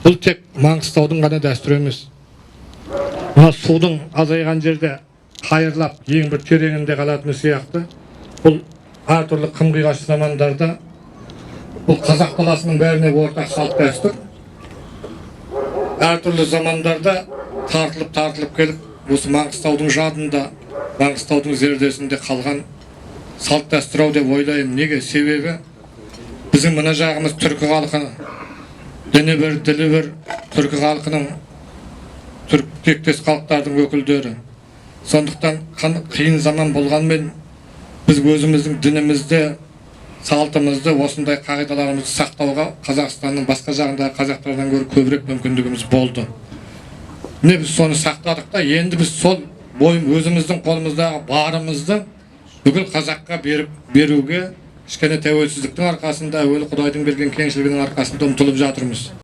Бұл тек Маңғыстаудың ғана дәстүрі емес. Мына судың азайған жерде қайырлап ең бір тереңінде қалатыны сияқты, бұл әртүрлі қым-қиғаш замандарда бұл қазақ даласының бәріне ортақ салт дәстүр. Әртүрлі замандарда тартылып келіп, осы Маңғыстаудың жадында, Маңғыстаудың зердесінде қалған салт дәстүр деп ойлаймын. Неге? Себебі біздің мына жағымыз түркі халқы, діні бір, ділі бір, түркі халқының, түрік тектес халықтардың өкілдері. Сондықтан қиын заман болғанмен біз өзіміздің дінімізді, салтымызды, осындай қағидаларымызды сақтауға Қазақстанның басқа жағындағы қазақтардан гөрі көбірек мүмкіндігіміз болды. Міне біз соны сақтадық та, енді біз сол өзіміздің қолымыздағы барымызды бүкіл қазаққа беруге кішкене тәуелсіздіктің арқасында, әуелі Құдайдың берген кеңшілігінің арқасында ұмтылып жатырмыз.